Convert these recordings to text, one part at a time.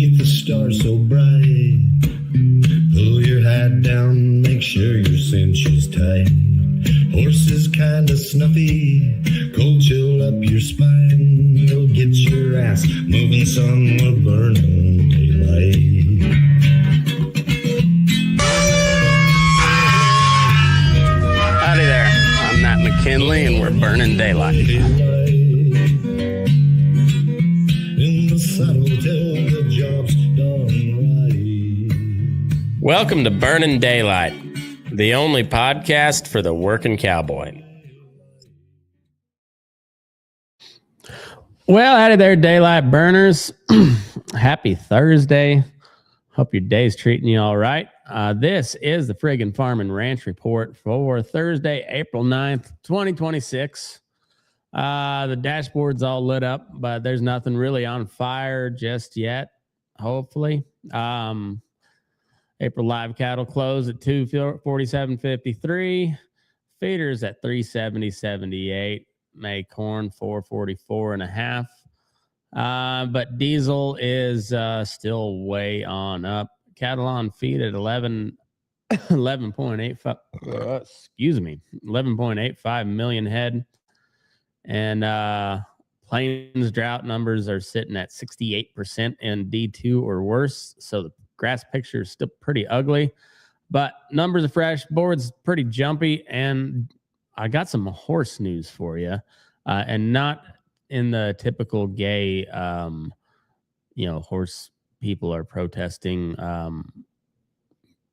Beneath the stars so bright, pull your hat down, make sure your cinch is tight. Horse is kinda snuffy, cold chill up your spine. You'll get your ass moving, son, we're burning daylight. Howdy there, I'm Matt McKinley and we're burning daylight. In the saddle till the job's done right. Welcome to Burning Daylight, the only podcast for the working cowboy. Well, howdy there, daylight burners. Happy Thursday. Hope your day's treating you all right. This is the Friggin Farm Ranch Report for Thursday, April 9th, 2026. The dashboard's all lit up, but there's nothing really on fire just yet, hopefully. April live cattle close at 247.53. Feeders at 370.78. May corn 444.5. But diesel is still way on up. Cattle on feed at 11.85. 11.85 million head. And Plains drought numbers are sitting at 68% in D2 or worse. So the grass picture is still pretty ugly, but numbers are fresh. Board's pretty jumpy, and I got some horse news for you, and not in the typical gay, horse people are protesting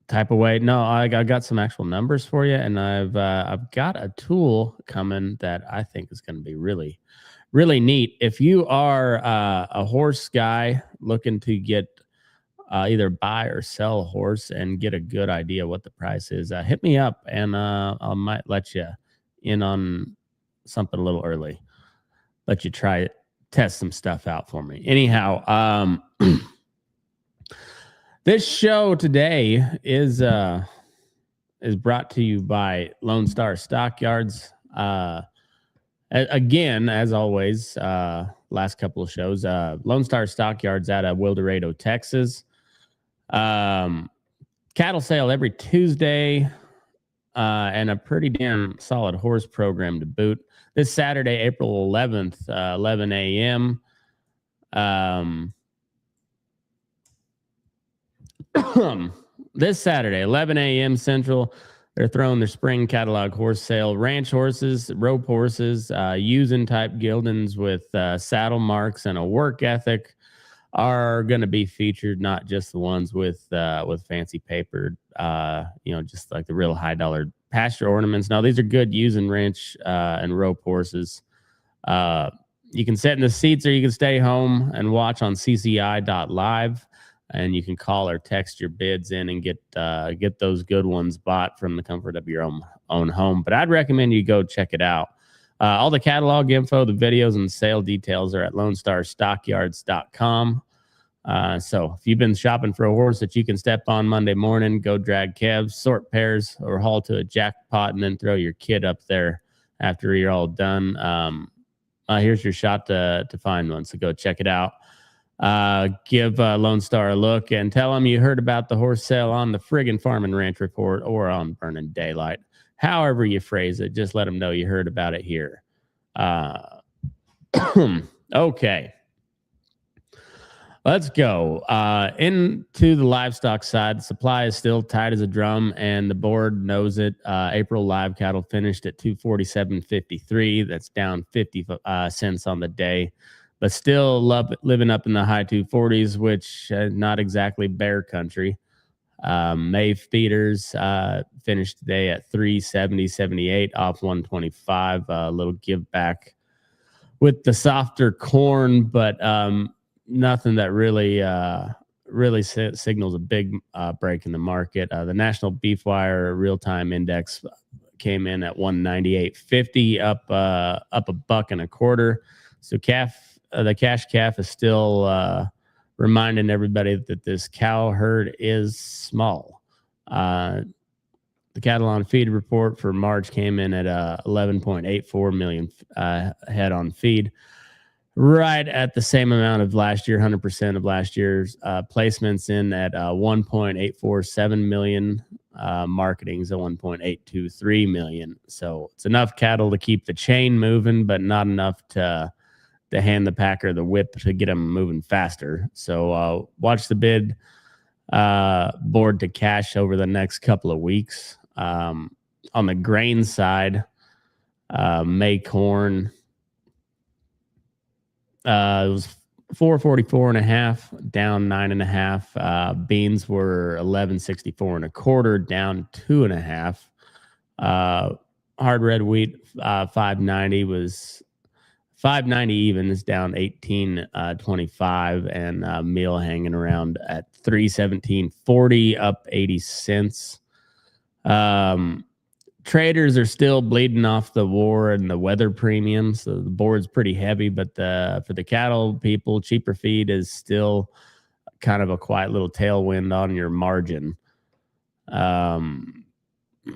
type of way. No, I got some actual numbers for you, and I've got a tool coming that I think is going to be really, really neat. If you are a horse guy looking to get either buy or sell a horse and get a good idea what the price is, hit me up, and I might let you in on something a little early. Let you test some stuff out for me. Anyhow, this show today is brought to you by Lone Star Stockyards. Again, as always, last couple of shows, Lone Star Stockyards out of Wildorado, Texas. Cattle sale every Tuesday, and a pretty damn solid horse program to boot. This Saturday, April 11th, 11 a.m. This Saturday, 11 a.m. Central, they're throwing their spring catalog horse sale. Ranch horses, rope horses, using type geldings with saddle marks and a work ethic are going to be featured, not just the ones with fancy papered, just like the real high dollar pasture ornaments. No, these are good using ranch and rope horses. You can sit in the seats or you can stay home and watch on cci.live, and you can call or text your bids in and get those good ones bought from the comfort of your own home. But I'd recommend you go check it out. All the catalog info, the videos, and sale details are at LoneStarStockyards.com. So if you've been shopping for a horse that you can step on Monday morning, go drag calves, sort pairs, or haul to a jackpot and then throw your kid up there after you're all done, here's your shot to find one. So go check it out. Give Lone Star a look and tell them you heard about the horse sale on the Friggin Farm Ranch Report or on Burning Daylight. However you phrase it, just let them know you heard about it here. Okay. Let's go into the livestock side. The supply is still tight as a drum, and the board knows it. April live cattle finished at 247.53. That's down 50 cents on the day, but still living up in the high 240s, which not exactly bear country. May feeders finished today at 370.78, off 125. A little give back with the softer corn, but nothing that really signals a big break in the market. The National Beef Wire real-time index came in at 198.50, up a buck and a quarter. So the cash calf is still reminding everybody that this cow herd is small. The cattle on feed report for March came in at 11.84 million head on feed. right at the same amount of last year, 100% of last year's placements in at 1.847 million. Marketing's at 1.823 million. So it's enough cattle to keep the chain moving, but not enough to hand the packer the whip to get them moving faster. So watch the bid board to cash over the next couple of weeks. On the grain side, May corn, it was 444.5, down 9.5. Beans were 1164.25, down 2.5. Hard red wheat 590 was 590 even, is down 18.25, and meal hanging around at 317.40, up 80 cents. Traders are still bleeding off the war and the weather premiums, so the board's pretty heavy. But for the cattle people, cheaper feed is still kind of a quiet little tailwind on your margin.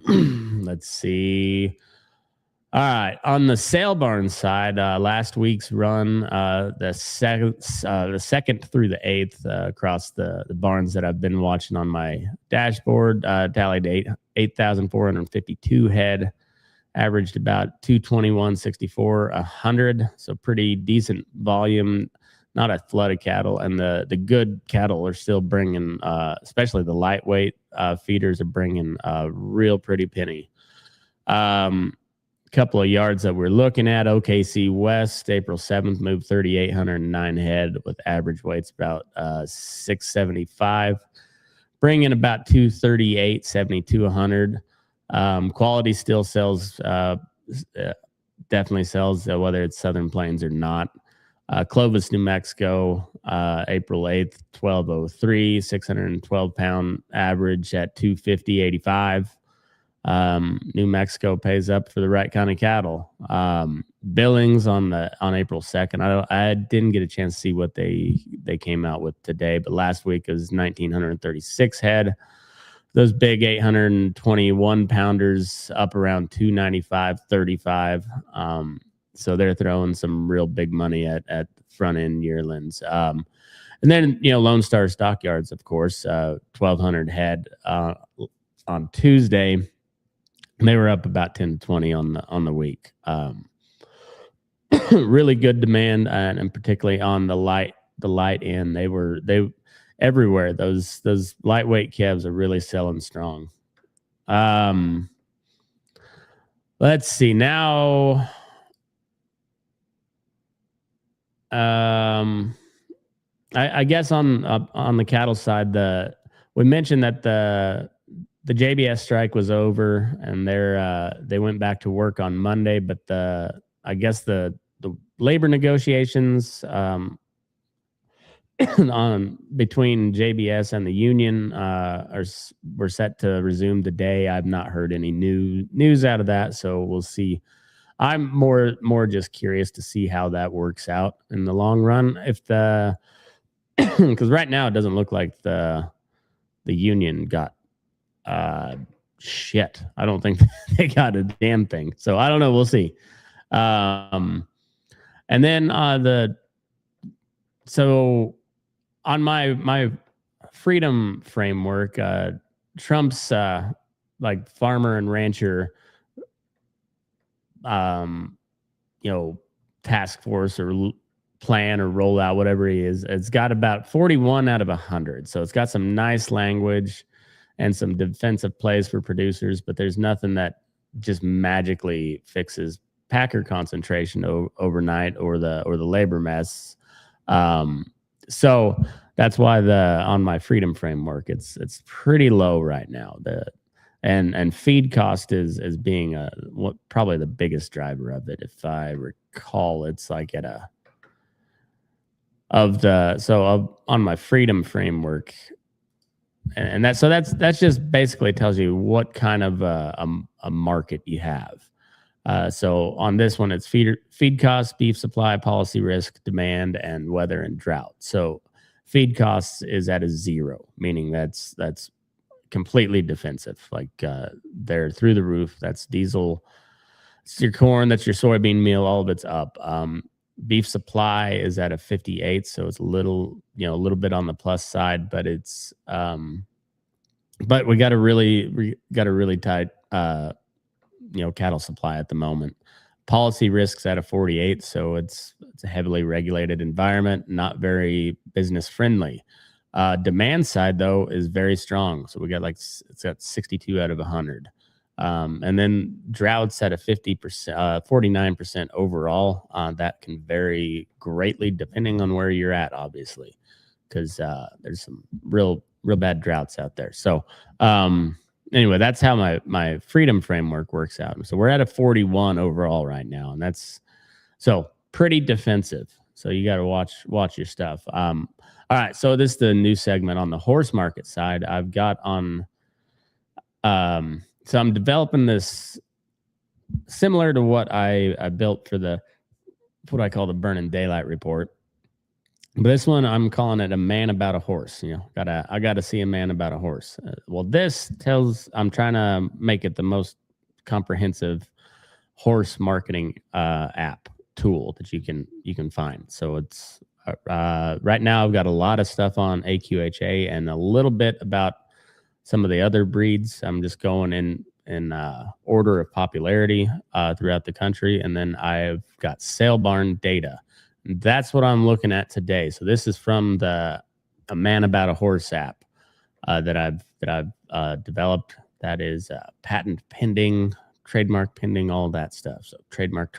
Let's see. All right, on the sale barn side, last week's run, the second through the eighth across the barns that I've been watching on my dashboard, tallied 8,452 head, averaged about 221.64 100, so pretty decent volume. Not a flood of cattle, and the good cattle are still bringing, especially the lightweight feeders are bringing a real pretty penny. Couple of yards that we're looking at: OKC West, April 7th, moved 3,809 head with average weights about 675, bringing about 238.72 100. Quality still sells, definitely sells, whether it's Southern Plains or not. Clovis, New Mexico, April 8th, 1203, 612 pound average at 250.85. New Mexico pays up for the right kind of cattle. Billings on April 2nd. I didn't get a chance to see what they came out with today, but last week was 1,936 head. Those big 821 pounders up around 295.35. So they're throwing some real big money at front end yearlings. And then, Lone Star Stockyards, of course, 1,200 head on Tuesday. They were up about 10 to 20 on the week. Really good demand, and particularly on the light end. They everywhere. Those lightweight calves are really selling strong. Let's see now. I guess on the cattle side, we mentioned that the JBS strike was over, and they went back to work on Monday. But I guess the labor negotiations on between JBS and the union were set to resume today. I've not heard any news out of that, so we'll see. I'm more just curious to see how that works out in the long run. If because right now it doesn't look like the union got shit. I don't think they got a damn thing. So I don't know. We'll see. And then so on my freedom framework, Trump's like farmer and rancher task force or plan or rollout, whatever he is, it's got about 41 out of 100. So it's got some nice language and some defensive plays for producers, but there's nothing that just magically fixes packer concentration overnight or the labor mess. So that's why on my freedom framework, it's pretty low right now. And feed cost is being probably the biggest driver of it. If I recall, it's like on my freedom framework, and that's just basically tells you what kind of a market you have. So on this one, it's feed costs, beef supply, policy risk, demand, and weather and drought. So feed costs is at a 0, meaning that's completely defensive. Like they're through the roof. That's diesel. It's your corn. That's your soybean meal. All of it's up. Beef supply is at a 58, so it's a little bit on the plus side, but it's but we got a really tight cattle supply at the moment. Policy risks at a 48, so it's a heavily regulated environment, not very business friendly. Demand side though is very strong, so we got it's at 62 out of 100. And then Drought's at a 50%, 49% overall. That can vary greatly depending on where you're at, obviously, because there's some real bad droughts out there. So anyway, that's how my freedom framework works out. So we're at a 41 overall right now, and that's so pretty defensive. So you got to watch your stuff. All right, so this is the new segment on the horse market side. I've got on. So I'm developing this similar to what I built for what I call the Burning Daylight Report. But this one, I'm calling it a man about a horse. I got to see a man about a horse. Well, I'm trying to make it the most comprehensive horse marketing app tool that you can find. So it's right now I've got a lot of stuff on AQHA and a little bit about some of the other breeds. I'm just going in order of popularity throughout the country. And then I've got sale barn data. That's what I'm looking at today. So this is from a Man About a Horse app that I've developed. That is patent pending, trademark pending, all that stuff. So trademark,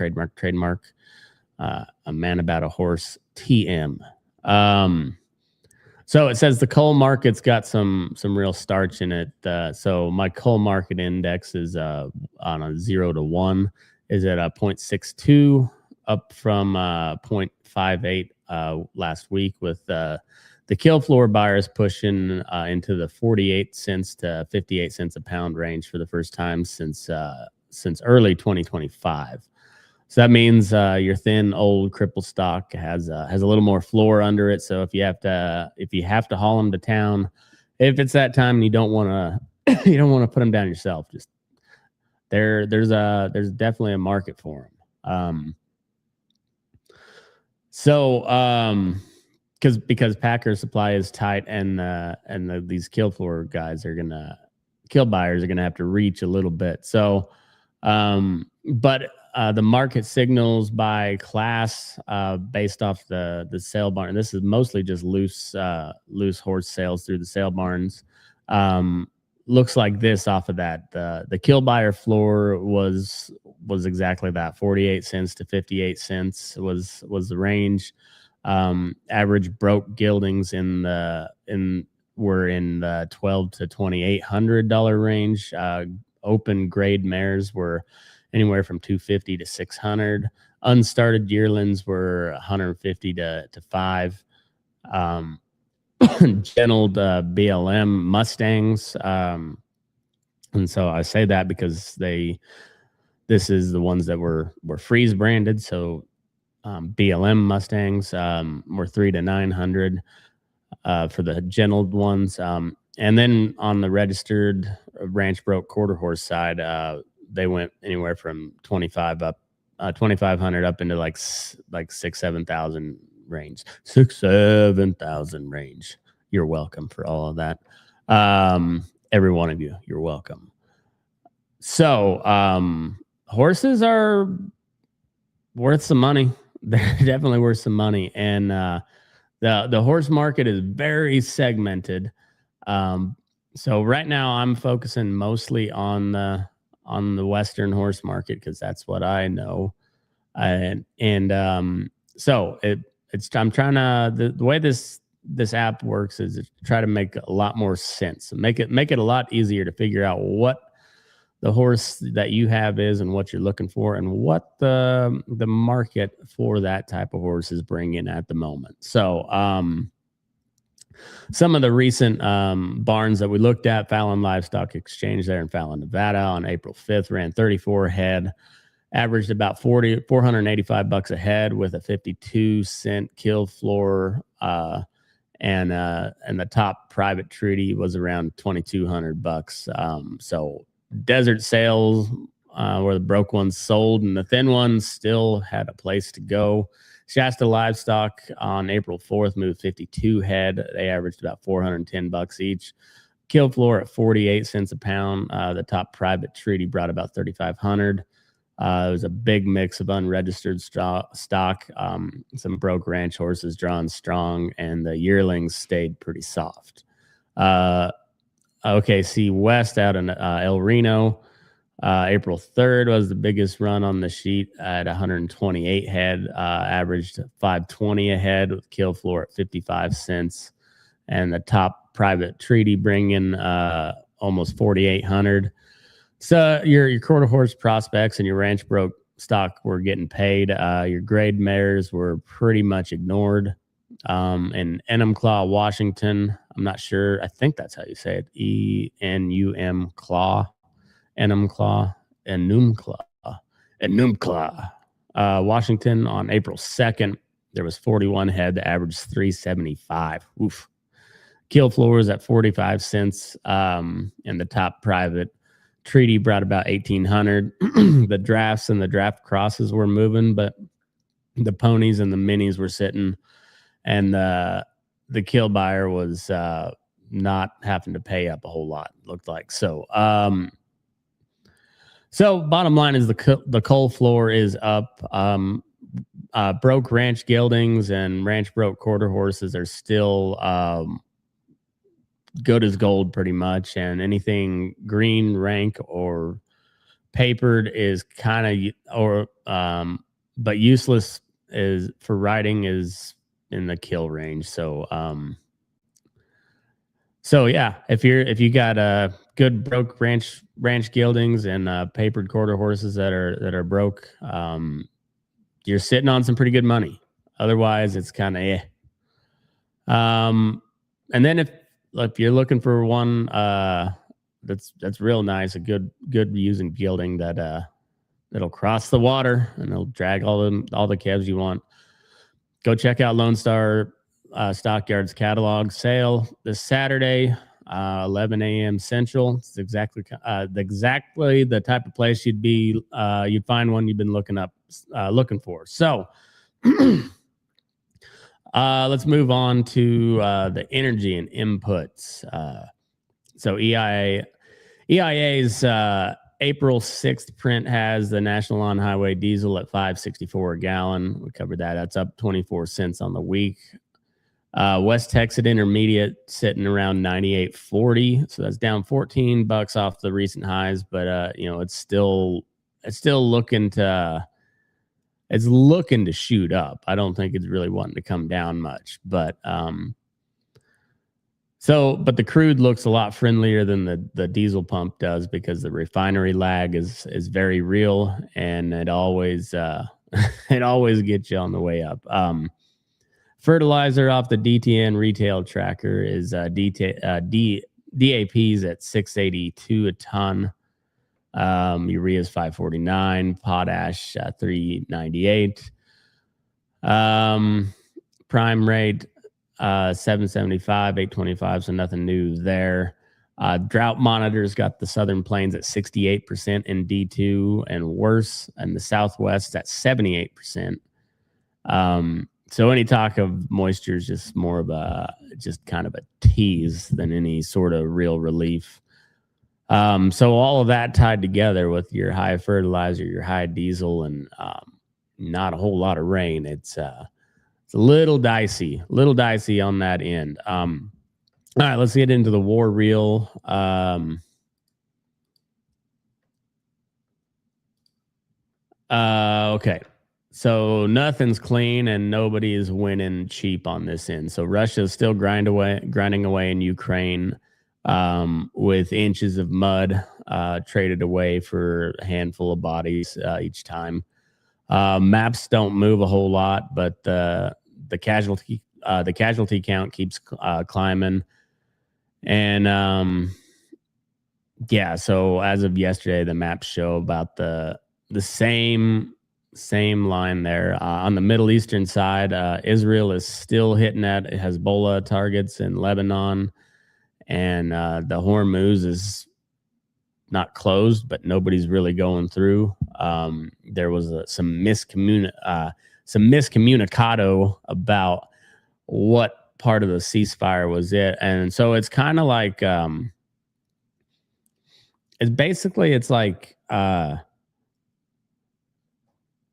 a Man About a Horse TM. So it says the cull market's got some real starch in it. So my cull market index is on a 0 to 1 is at a 0.62, up from 0.58 last week, with the kill floor buyers pushing into the 48 cents to 58 cents a pound range for the first time since early 2025. So that means your thin, old, crippled stock has a little more floor under it. So if you have to haul them to town, if it's that time and you don't want to put them down yourself, just there's definitely a market for them. Because Packer supply is tight, and these kill buyers are gonna have to reach a little bit. So, but the market signals by class based off the sale barn. This is mostly just loose horse sales through the sale barns. Looks like this off of that. The kill buyer floor was exactly that. 48 cents to 58 cents was the range. Average broke gildings were in the $1,200 to $2,800 range. Open grade mares were anywhere from $250 to $600. Unstarted yearlings were $150 to $500. Gentled BLM Mustangs, and so I say that because this is the ones that were freeze branded. So BLM Mustangs were $300 to $900 for the gentled ones, and then on the registered ranch broke quarter horse side, they went anywhere from 2,500 up into like 6,000-7,000 range. 6,000-7,000 range. You're welcome for all of that. Every one of you, you're welcome. So horses are worth some money. They're definitely worth some money, and the horse market is very segmented. So right now I'm focusing mostly on the Western horse market because that's what I know, so I'm trying to the way this app works is to try to make a lot more sense, make it a lot easier to figure out what the horse that you have is and what you're looking for and what the market for that type of horse is bringing at the moment. So some of the recent barns that we looked at, Fallon Livestock Exchange there in Fallon, Nevada, on April 5th, ran 34 head, averaged about $485 a head with a 52-cent kill floor, and the top private treaty was around $2,200. So desert sales where the broke ones sold and the thin ones still had a place to go. Shasta Livestock on April 4th moved 52 head. They averaged about $410 each. Kill floor at 48 cents a pound. The top private treaty brought about 3,500. It was a big mix of unregistered stock. Some broke ranch horses drawn strong, and the yearlings stayed pretty soft. OKC West out in El Reno. April 3rd was the biggest run on the sheet at 128 head, averaged 520 a head with kill floor at 55 cents. And the top private treaty bringing almost 4,800. So your quarter horse prospects and your ranch broke stock were getting paid. Your grade mares were pretty much ignored. In Enumclaw, Washington, I'm not sure. I think that's how you say it. Enum Claw. Enumclaw, Washington on April 2nd. There was 41 head that averaged 375. Oof. Kill floors at 45 cents. And the top private treaty brought about 1,800. The drafts and the draft crosses were moving, but the ponies and the minis were sitting, and the kill buyer was not having to pay up a whole lot, looked like. So bottom line is the cull floor is up. Broke ranch geldings and ranch broke quarter horses are still good as gold pretty much, and anything green, rank, or papered is kind of but useless is for riding is in the kill range. So yeah, if you got good broke ranch geldings and papered quarter horses that are broke, you're sitting on some pretty good money. Otherwise, it's kind of and then if you're looking for one that's real nice, a good using gelding that'll cross the water and it'll drag all the calves you want, go check out Lone Star Stockyards catalog sale this Saturday, 11 a.m. Central. It's exactly the type of place you'd find one you've been looking for. So let's move on to the energy and inputs. So EIA's April 6th print has the National On-Highway diesel at $5.64 a gallon. We covered that. That's up 24 cents on the week. West Texas Intermediate sitting around 98.40, so that's down $14 off the recent highs, but it's still looking to shoot up. I don't think it's really wanting to come down much, but the crude looks a lot friendlier than the diesel pump does, because the refinery lag is very real, and it always gets you on the way up. Fertilizer off the DTN retail tracker is DAP's at 682 a ton. Urea is 549, potash 398. Prime rate 775, 825, so nothing new there. Drought monitors got the Southern Plains at 68% in D2 and worse, and the Southwest at 78%. So any talk of moisture is just more of just kind of a tease than any sort of real relief. So all of that tied together with your high fertilizer, your high diesel, and not a whole lot of rain, it's a little dicey on that end. All right, let's get into the war reel. Okay. So nothing's clean and nobody is winning cheap on this end. So Russia is still grinding away in Ukraine with inches of mud traded away for a handful of bodies each time. Maps don't move a whole lot, but the casualty count keeps climbing. And yeah, so as of yesterday, the maps show about the same line there. On the Middle Eastern side, Israel is still hitting at Hezbollah targets in Lebanon, and the Hormuz is not closed, but nobody's really going through. There was some some miscommunicado about what part of the ceasefire was it. And so it's kind of like it's like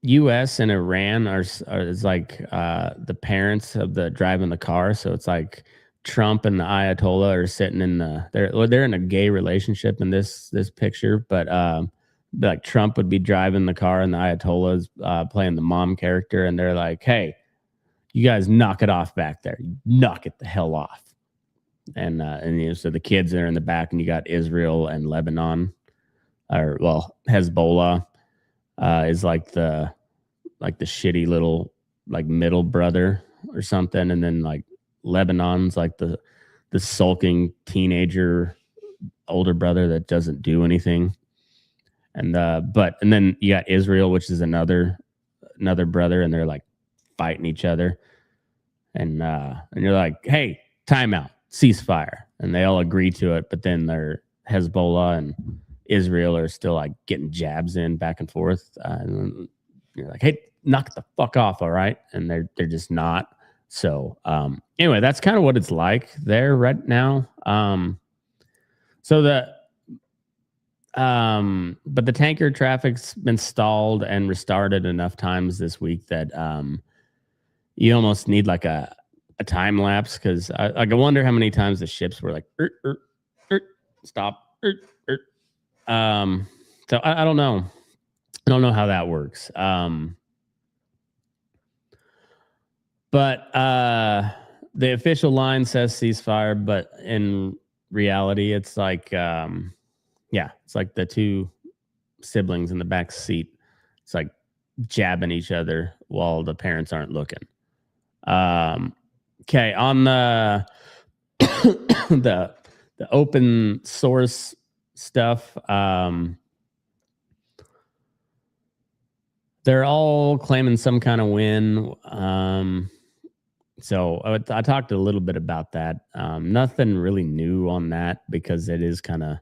US and Iran are is like the parents of the driving the car. So it's like Trump and the Ayatollah are sitting in they're in a gay relationship in this picture, but like Trump would be driving the car and the Ayatollah's playing the mom character, and they're like, "Hey, you guys knock it off back there. Knock it the hell off." And so the kids are in the back, and you got Israel and Lebanon, or Hezbollah is like the shitty little like middle brother or something, and then like Lebanon's like the sulking teenager older brother that doesn't do anything. And then you got Israel, which is another brother, and they're like fighting each other. And you're like, "Hey, timeout, ceasefire," and they all agree to it. But then they're Hezbollah and Israel are still like getting jabs in back and forth. And you're like, "Hey, knock the fuck off, all right?" And they're just not. So anyway, that's kind of what it's like there right now. But the tanker traffic's been stalled and restarted enough times this week that you almost need like a time lapse, because I wonder how many times the ships were like stop. So I don't know. I don't know how that works. But the official line says ceasefire, but in reality, it's like it's like the two siblings in the back seat. It's like jabbing each other while the parents aren't looking. Okay, on the the open source stuff, they're all claiming some kind of win. So I talked a little bit about that. Nothing really new on that, because it is kind of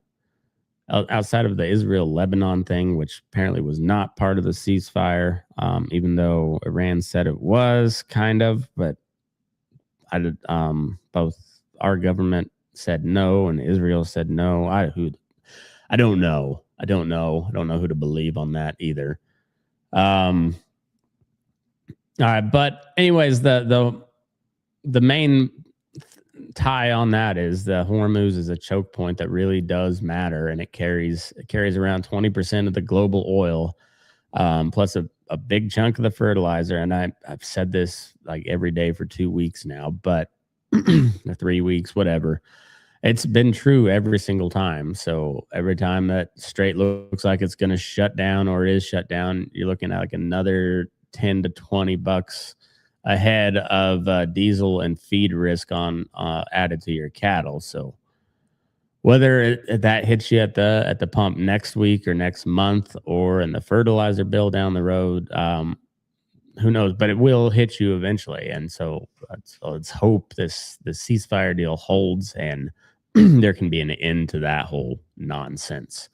outside of the Israel-Lebanon thing, which apparently was not part of the ceasefire, even though Iran said it was kind of, but both our government said no and Israel said no. I don't know. I don't know who to believe on that either. All right, but anyways, the main tie on that is the Hormuz is a choke point that really does matter, and it carries around 20% of the global oil, plus a big chunk of the fertilizer. And I've said this like every day for 2 weeks now, but 3 weeks, whatever. It's been true every single time. So every time that Strait looks like it's going to shut down or is shut down, you're looking at like another $10 to $20 ahead of diesel and feed risk on added to your cattle. So whether that hits you at the pump next week or next month or in the fertilizer bill down the road, who knows? But it will hit you eventually. And so let's hope the ceasefire deal holds and there can be an end to that whole nonsense.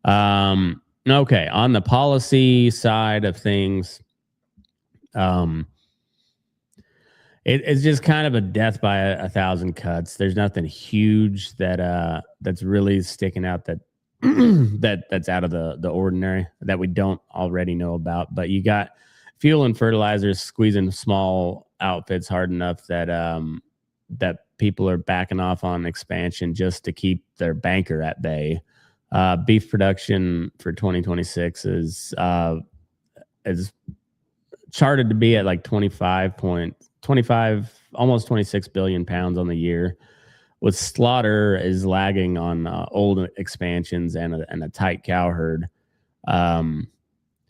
Okay, on the policy side of things, it's just kind of a death by a thousand cuts. There's nothing huge that's really sticking out that that's out of the ordinary that we don't already know about. But you got fuel and fertilizers squeezing small outfits hard enough that that people are backing off on expansion just to keep their banker at bay. Beef production for 2026 is charted to be at like 25, almost 26 billion pounds on the year, with slaughter is lagging on old expansions and a tight cow herd.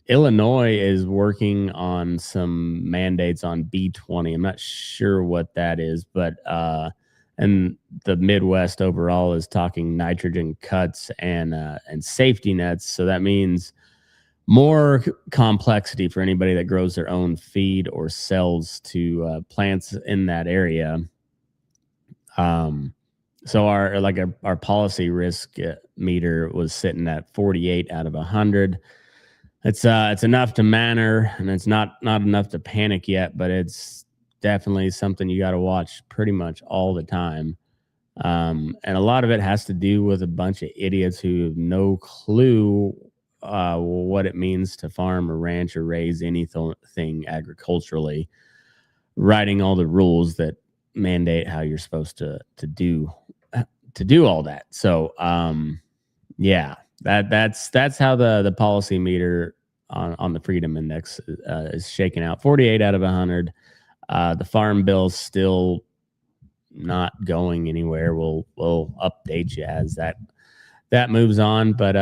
Illinois is working on some mandates on B20. I'm not sure what that is, but and the Midwest overall is talking nitrogen cuts and safety nets. So that means more complexity for anybody that grows their own feed or sells to plants in that area. So our policy risk meter was sitting at 48 out of 100. it's enough to matter, and it's not enough to panic yet, but it's definitely something you got to watch pretty much all the time. And a lot of it has to do with a bunch of idiots who have no clue what it means to farm or ranch or raise anything agriculturally, writing all the rules that mandate how you're supposed to do all that. So yeah, that's how the policy meter on the Freedom Index is shaking out. 48 out of 100. The farm bill's still not going anywhere. We'll update you as that moves on. But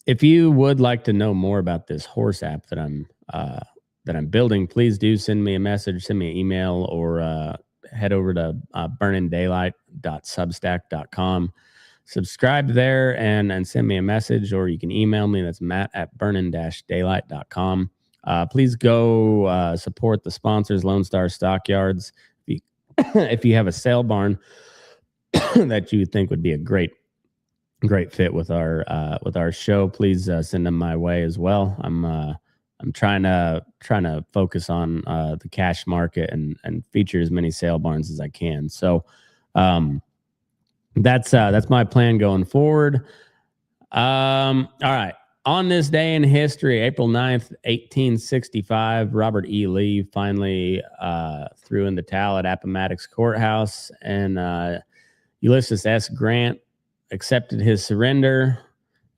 if you would like to know more about this horse app that I'm building, please do send me a message, send me an email, or head over to burninDaylight.substack.com. Subscribe there and send me a message, or you can email me. That's matt@burnin-daylight.com. Please go support the sponsors, Lone Star Stockyards. If you have a sale barn that you think would be a great fit with our show, please send them my way as well. I'm trying to focus on the cash market and feature as many sale barns as I can. So that's my plan going forward. All right. On this day in history, April 9th, 1865, Robert E. Lee finally threw in the towel at Appomattox Courthouse, and Ulysses S. Grant accepted his surrender,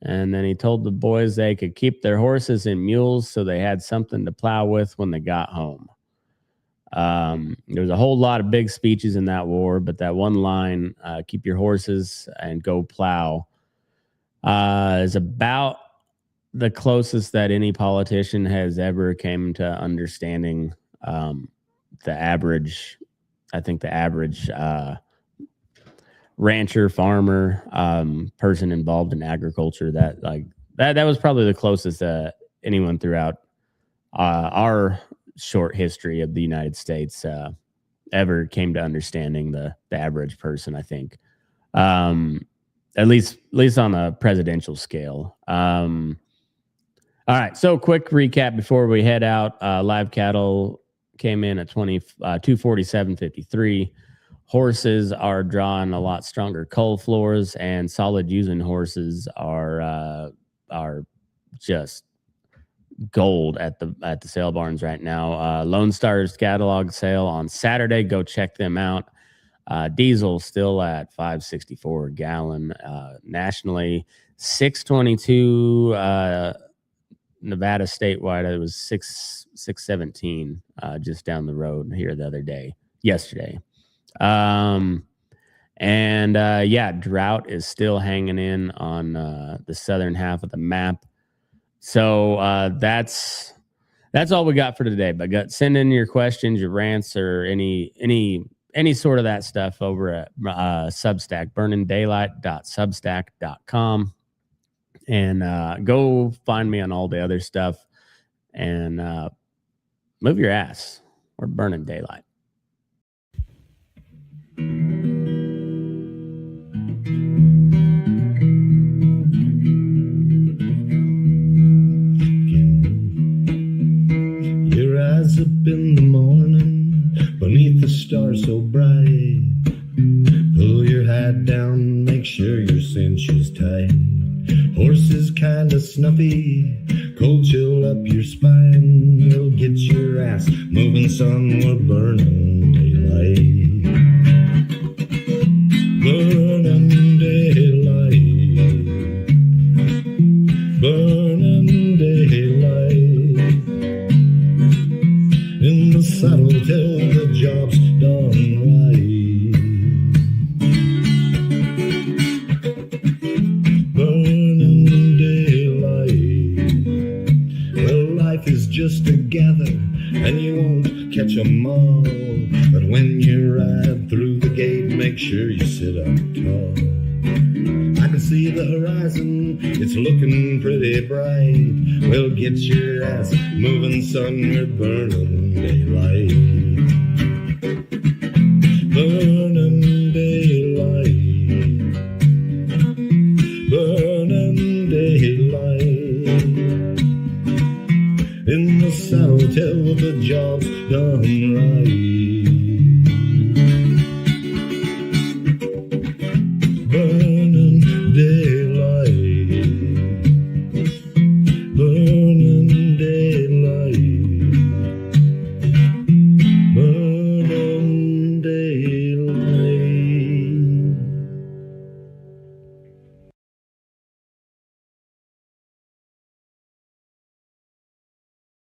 and then he told the boys they could keep their horses and mules so they had something to plow with when they got home. There was a whole lot of big speeches in that war, but that one line, keep your horses and go plow, is about the closest that any politician has ever came to understanding the average rancher, farmer, person involved in agriculture. That was probably the closest anyone throughout our short history of the United States ever came to understanding the average person, I think. At least on a presidential scale. All right, so quick recap before we head out. Live cattle came in at 247.53. Horses are drawing a lot stronger cull floors, and solid using horses are just gold at the sale barns right now. Lone Star's catalog sale on Saturday. Go check them out. Diesel still at $5.64 a gallon. Nationally, $6.22. Nevada statewide, it was $6.17 just down the road here yesterday. Drought is still hanging in on the southern half of the map. So that's all we got for today. But send in your questions, your rants, or any sort of that stuff over at Substack, burninDaylight.substack.com. And go find me on all the other stuff and move your ass. We're burning daylight. Your eyes up in the morning beneath the stars so bright. Pull your hat down, make sure your cinch is tight. Horses kinda snuffy, cold chill up your spine. We'll get your ass moving, son, we're burning daylight. Burning daylight. Burning daylight. In the saddle till the job's done right. Just together, and you won't catch 'em all. But when you ride through the gate, make sure you sit up tall. I can see the horizon, it's looking pretty bright. Well, get your ass moving, son, we're burning daylight. Burning daylight. Burning daylight. till the job's done right.